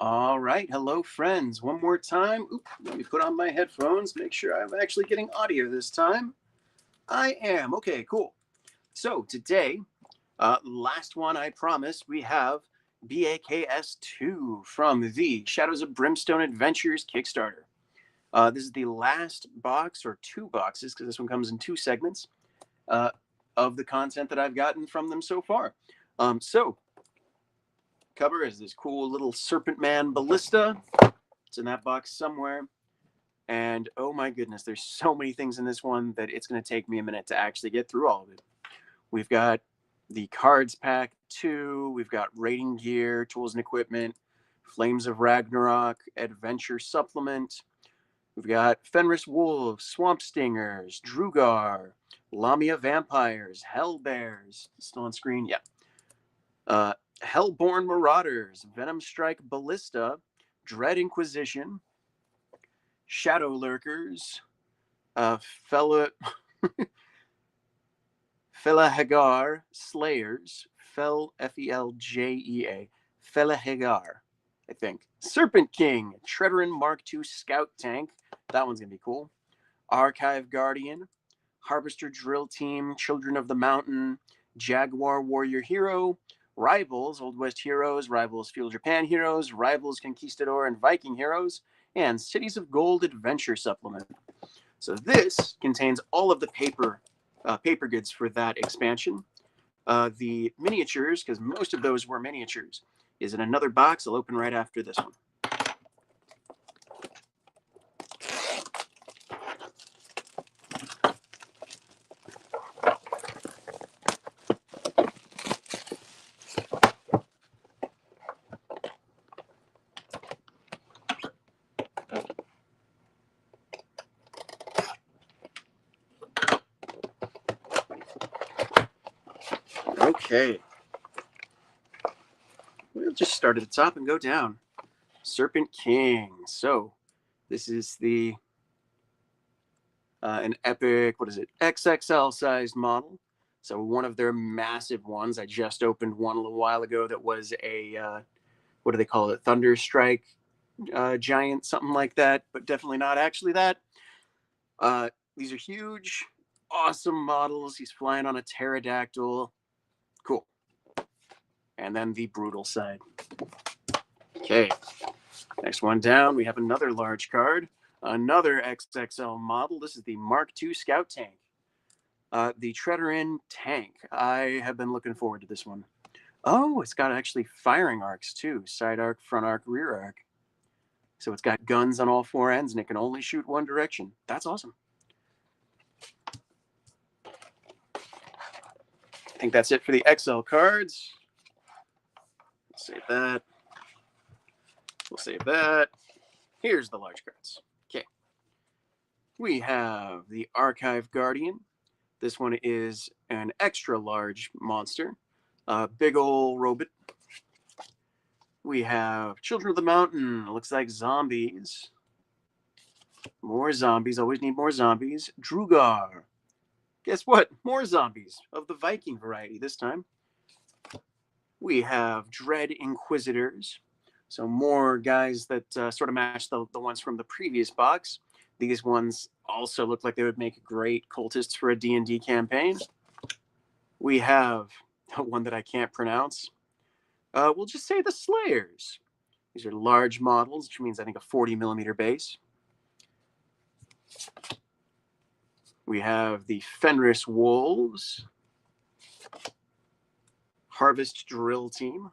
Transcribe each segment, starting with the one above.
All right. Hello, friends. One more time. Oop, let me put on my headphones, make sure I'm actually getting audio this time. I am. Okay, cool. So today, last one I promised, we have BAKS 2 from the Shadows of Brimstone Adventures Kickstarter. This is the last box, or two boxes, because this one comes in two segments, uh, of the content that I've gotten from them so far. So, cover is this cool little Serpent Man ballista. It's in that box somewhere. And oh my goodness, there's so many things in this one that it's going to take me a minute to actually get through all of it. We've got the cards pack 2, we've got rating gear, tools and equipment, Flames of Ragnarok, adventure supplement. We've got Fenris Wolves, Swamp Stingers, Drugar, Lamia Vampires, Hell Bears, still on screen, yeah. Hellborn Marauders, Venom Strike Ballista, Dread Inquisition, Shadow Lurkers, Fella Hagar Slayers, Feljea, Fella Hagar, I think. Serpent King, Treaderin Mark II Scout Tank, that one's gonna be cool. Archive Guardian, Harvester Drill Team, Children of the Mountain, Jaguar Warrior Hero, Rivals, Old West Heroes, Rivals Feudal Japan Heroes, Rivals Conquistador and Viking Heroes, and Cities of Gold Adventure Supplement. So this contains all of the paper goods for that expansion. The miniatures, because most of those were miniatures, is in another box. I'll open right after this one. Okay. We'll just start at the top and go down. Serpent King. So this is the an epic, what is it, XXL sized model. So one of their massive ones. I just opened one a little while ago that was a, what do they call it, Thunder Strike giant, something like that, but definitely not actually that. These are huge, awesome models. He's flying on a pterodactyl. Cool. And then the brutal side. Okay. Next one down, we have another large card, another XXL model. This is the Mark II Scout Tank, the Treaderin Tank. I have been looking forward to this one. Oh, it's got actually firing arcs too, side arc, front arc, rear arc. So it's got guns on all four ends and it can only shoot one direction. That's awesome. I think that's it for the XL cards. Let's save that. We'll save that. Here's the large cards. Okay. We have the Archive Guardian. This one is an extra large monster. Big ol' robot. We have Children of the Mountain. Looks like zombies. More zombies. Always need more zombies. Drugar. Guess what? More zombies of the Viking variety this time. We have Dread Inquisitors. So more guys that sort of match the ones from the previous box. These ones also look like they would make great cultists for a D&D campaign. We have one that I can't pronounce. We'll just say the Slayers. These are large models, which means I think a 40 millimeter base. We have the Fenris Wolves, Harvest Drill Team,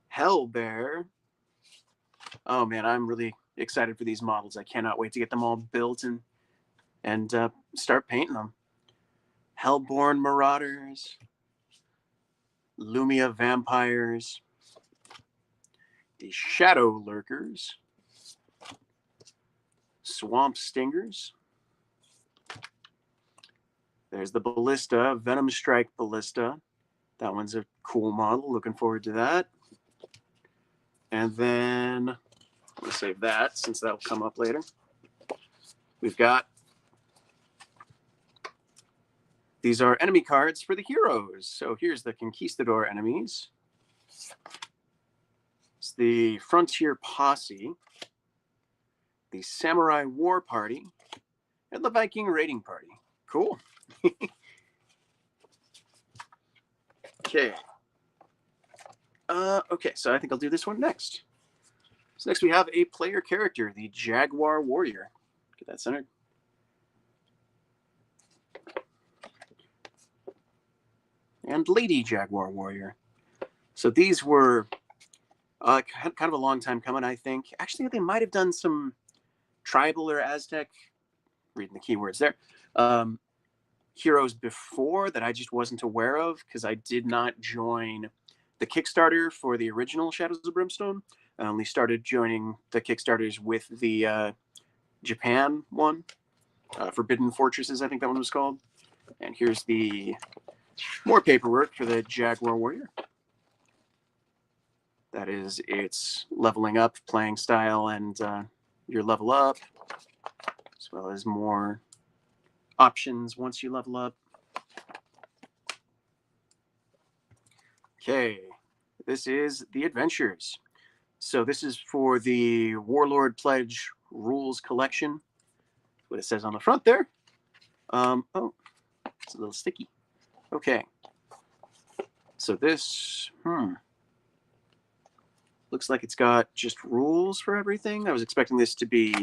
Hell Bear. Oh man, I'm really excited for these models. I cannot wait to get them all built and start painting them. Hellborn Marauders, Lumia Vampires, the Shadow Lurkers, Swamp Stingers. There's the Ballista, Venom Strike Ballista. That one's a cool model. Looking forward to that. And then, we'll save that since that'll come up later. We've got, these are enemy cards for the heroes. So here's the Conquistador enemies. the Frontier Posse, the Samurai War Party, and the Viking Raiding Party. Cool. Okay. Okay, so I think I'll do this one next. So next we have a player character, the Jaguar Warrior. Get that centered. And Lady Jaguar Warrior. So these were kind of a long time coming, I think. Actually, they might have done some tribal or Aztec, reading the keywords there, heroes before that I just wasn't aware of because I did not join the Kickstarter for the original Shadows of Brimstone. I only started joining the Kickstarters with the Japan one, Forbidden Fortresses, I think that one was called. And here's the more paperwork for the Jaguar Warrior. That is its leveling up, playing style, and your level up, as well as more options once you level up. Okay, this is the adventures. So this is for the Warlord Pledge Rules Collection. What it says on the front there. Oh, it's a little sticky. Okay. So this, looks like it's got just rules for everything. I was expecting this to be,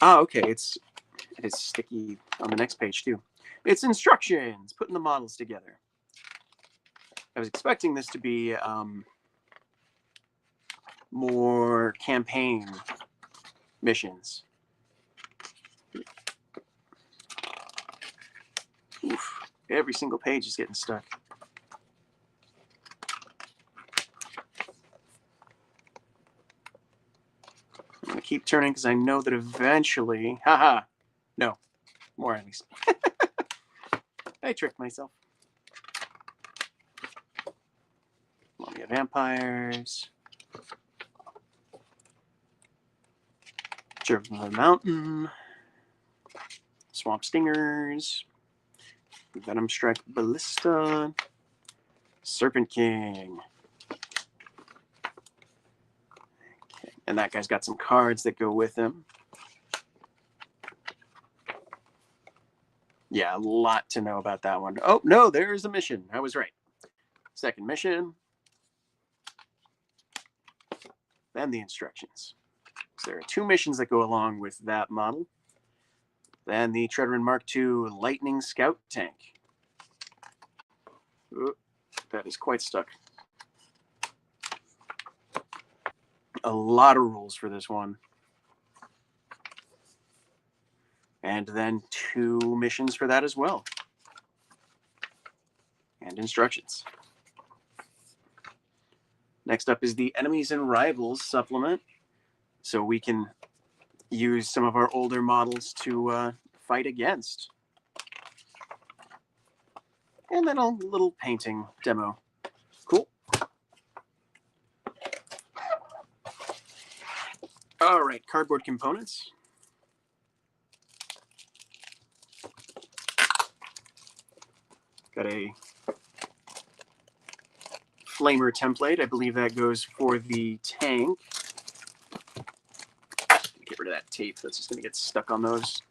okay, it is sticky on the next page too. It's instructions, putting the models together. I was expecting this to be more campaign missions. Oof, every single page is getting stuck. I'm going to keep turning because I know that eventually, no, more enemies. I tricked myself. Mummy of Vampires. Children of the Mountain. Swamp Stingers. Venom Strike Ballista. Serpent King. Okay. And that guy's got some cards that go with him. Yeah, a lot to know about that one. Oh, no, there's a mission. I was right. Second mission. Then the instructions. So there are 2 missions that go along with that model. Then the Treadwin Mark II Lightning Scout Tank. Ooh, that is quite stuck. A lot of rules for this one. And then 2 missions for that as well. And instructions. Next up is the Enemies and Rivals supplement. So we can use some of our older models to fight against. And then a little painting demo. Cool. All right, cardboard components. Got a flamer template. I believe that goes for the tank. Get rid of that tape. That's just going to get stuck on those.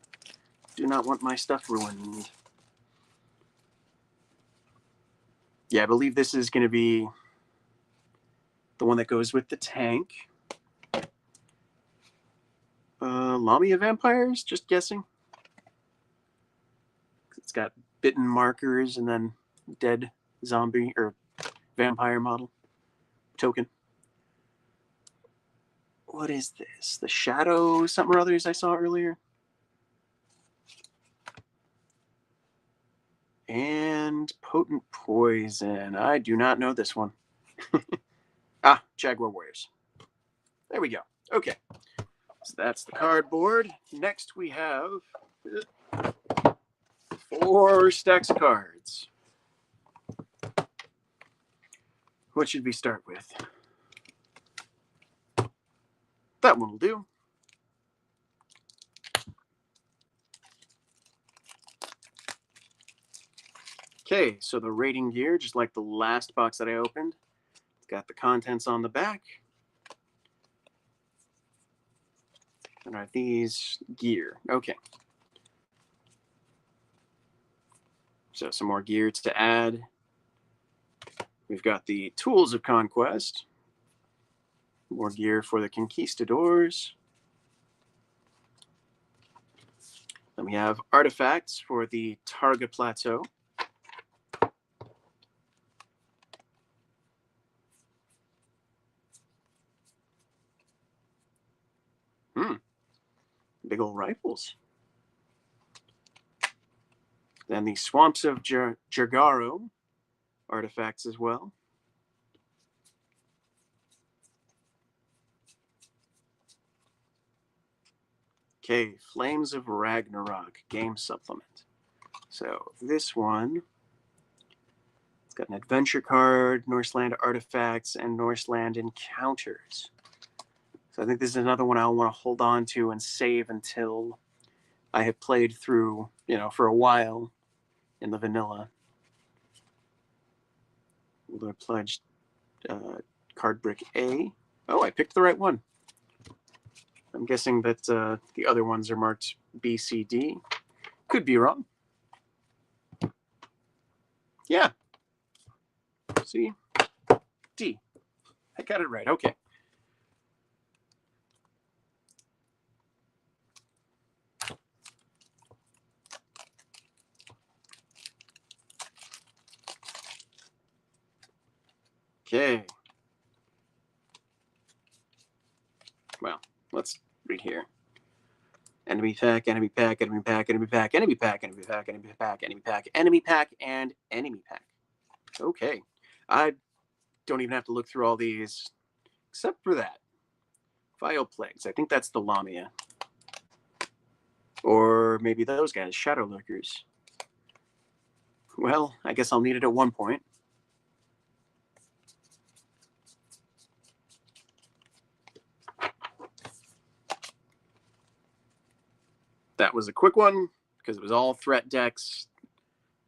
Do not want my stuff ruined. Yeah, I believe this is going to be the one that goes with the tank. Lamia Vampires, just guessing. It's got bitten markers and then dead zombie or vampire model token. What is this? The Shadow something or others I saw earlier. And Potent Poison. I do not know this one. Jaguar Warriors. There we go. Okay. So that's the cardboard. Next we have 4 stacks of cards. What should we start with? That one will do. Okay, so the rating gear, just like the last box that I opened, Got the contents on the back. And are these gear? Okay. So some more gear to add. We've got the Tools of Conquest. More gear for the Conquistadors. Then we have artifacts for the Targa Plateau. Big old rifles. Then the Swamps of Jargaro artifacts as well. Okay, Flames of Ragnarok game supplement. So this one, it's got an adventure card, Norseland artifacts, and Norseland encounters. So I think this is another one I'll want to hold on to and save until I have played through, for a while in the vanilla. We'll pledge card brick A. Oh, I picked the right one. I'm guessing that the other ones are marked B, C, D. Could be wrong. Yeah. C, D. I got it right. Okay. Okay. Well, let's read here. Enemy pack, enemy pack, enemy pack, enemy pack, enemy pack, enemy pack, enemy pack, enemy pack, enemy pack, and enemy pack. Okay. I don't even have to look through all these, except for that. Vile Plagues. I think that's the Lamia. Or maybe those guys, Shadow Lurkers. Well, I guess I'll need it at one point. That was a quick one, because it was all threat decks.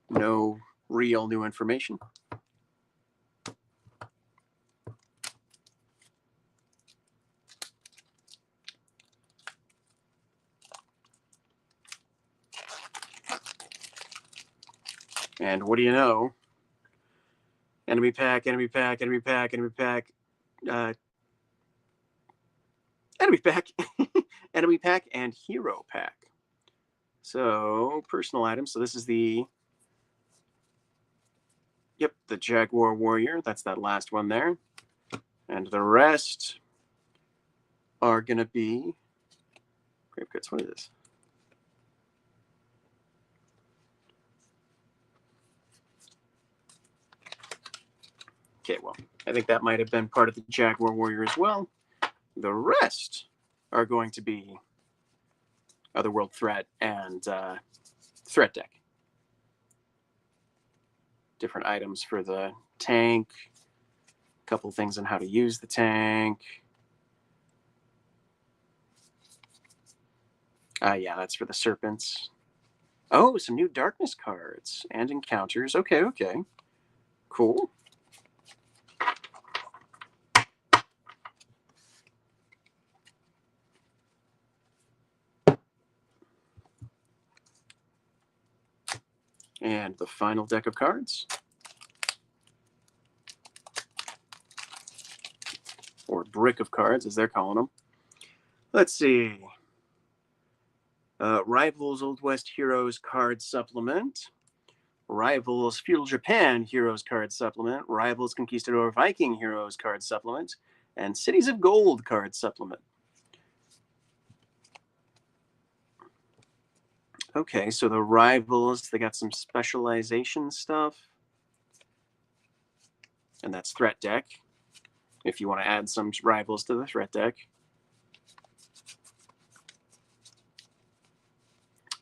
No real new information. And what do you know? Enemy pack, enemy pack, enemy pack, enemy pack, enemy pack, enemy pack, and hero pack. So, personal items. So this is the, yep, the Jaguar Warrior. That's that last one there. And the rest are going to be, Grave Cuts, what is this? Okay, well, I think that might have been part of the Jaguar Warrior as well. The rest are going to be Otherworld Threat and Threat Deck. Different items for the tank, a couple things on how to use the tank. Yeah, that's for the Serpents. Oh, some new Darkness cards and encounters. Okay, okay. Cool. And the final deck of cards. Or brick of cards, as they're calling them. Let's see. Rivals Old West Heroes card supplement. Rivals Feudal Japan Heroes card supplement. Rivals Conquistador Viking Heroes card supplement. And Cities of Gold card supplement. Okay, so the Rivals, they got some specialization stuff. And that's Threat Deck, if you want to add some Rivals to the Threat Deck.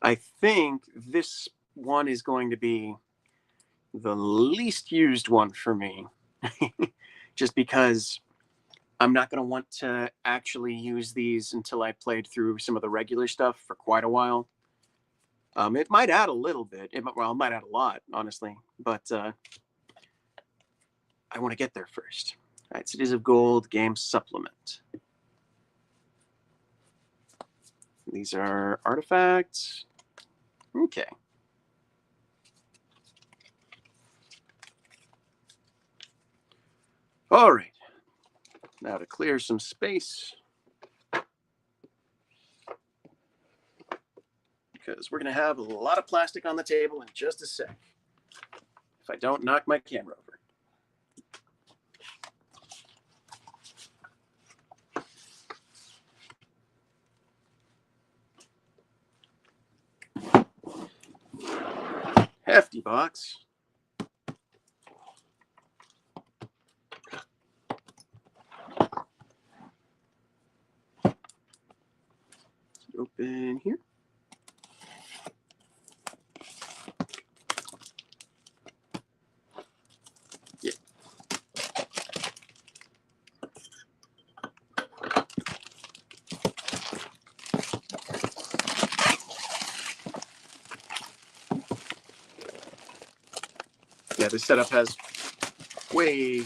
I think this one is going to be the least used one for me. Just because I'm not going to want to actually use these until I played through some of the regular stuff for quite a while. It might add a little bit. It might add a lot, honestly. But I want to get there first. All right, Cities of Gold game supplement. These are artifacts. Okay. All right. Now to clear some space, because we're going to have a lot of plastic on the table in just a sec. If I don't knock my camera over. Hefty box. Open here. Yeah. Yeah, this setup has way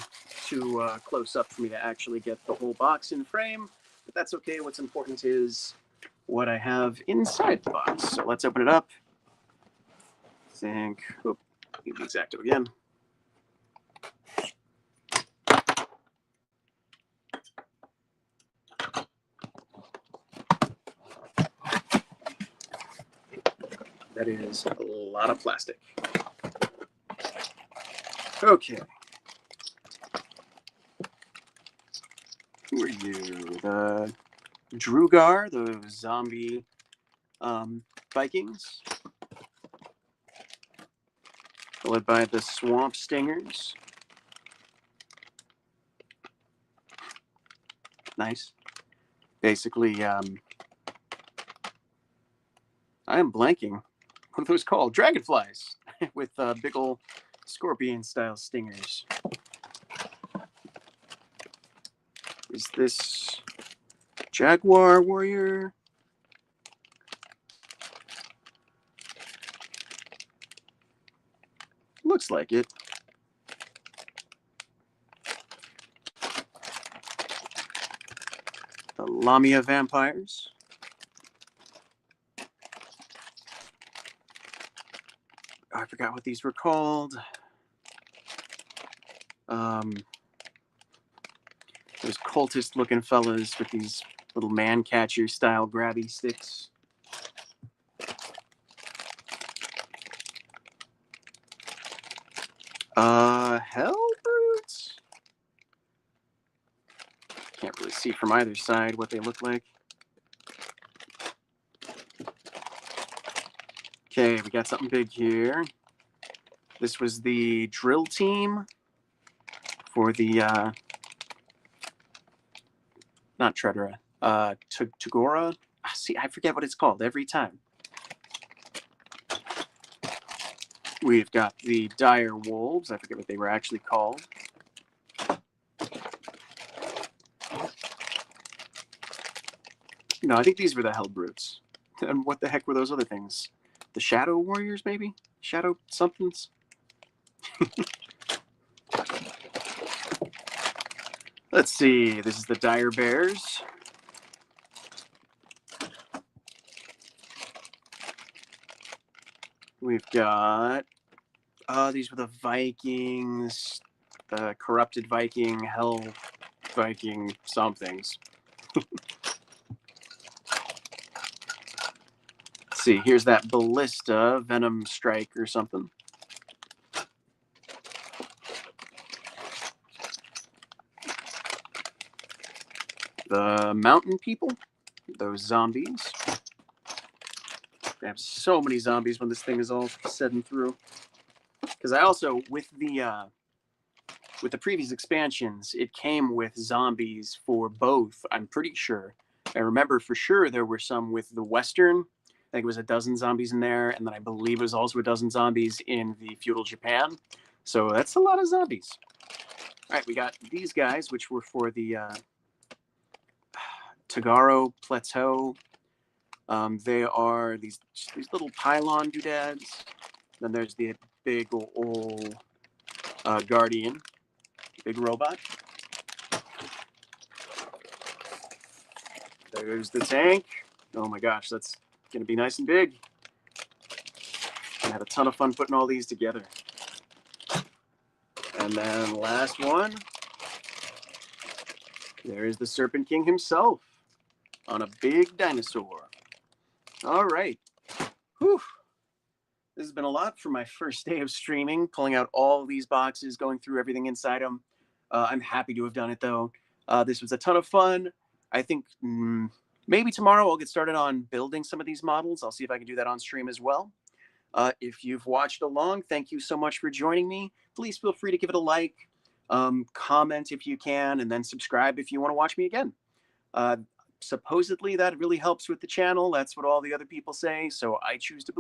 too close up for me to actually get the whole box in frame, but that's okay. What's important is what I have inside the box. So let's open it up. Think, oh, need the X-Acto again. That is a lot of plastic. Okay. Who are you? The Drugar, the zombie Vikings. Led by the Swamp Stingers. Nice. Basically, I am blanking. What are those called? Dragonflies with big ol' scorpion-style stingers. Is this Jaguar Warrior? Looks like it. The Lamia Vampires. Oh, I forgot what these were called. Those cultist-looking fellas with these little man-catcher style grabby sticks. Hell Brutes? Can't really see from either side what they look like. Okay, we got something big here. This was the drill team for the, not Tredera, Tagora. See, I forget what it's called every time. We've got the Dire Wolves. I forget what they were actually called. No, I think these were the Hell Brutes. And what the heck were those other things? The Shadow Warriors, maybe? Shadow somethings? Let's see. This is the Dire Bears. We've got... these were the Vikings. The corrupted Viking, Hell Viking somethings. Let's see. Here's that Ballista, Venom Strike or something. The Mountain People, those zombies. I have so many zombies when this thing is all said and through. Because I also, with the previous expansions, it came with zombies for both, I'm pretty sure. I remember for sure there were some with the Western. I think it was a dozen zombies in there. And then I believe it was also a dozen zombies in the feudal Japan. So that's a lot of zombies. All right, we got these guys, which were for the Tagaro Plateau. They are these little pylon doodads. Then there's the big old Guardian, big robot. There's the tank. Oh my gosh, that's going to be nice and big. I had a ton of fun putting all these together. And then last one. There is the Serpent King himself on a big dinosaur. All right. Whew. This has been a lot for my first day of streaming, pulling out all these boxes, going through everything inside them. I'm happy to have done it, though. This was a ton of fun. I think maybe tomorrow I'll get started on building some of these models. I'll see if I can do that on stream as well. If you've watched along, thank you so much for joining me. Please feel free to give it a like, comment if you can, and then subscribe if you want to watch me again. Supposedly, that really helps with the channel. That's what all the other people say, so I choose to believe.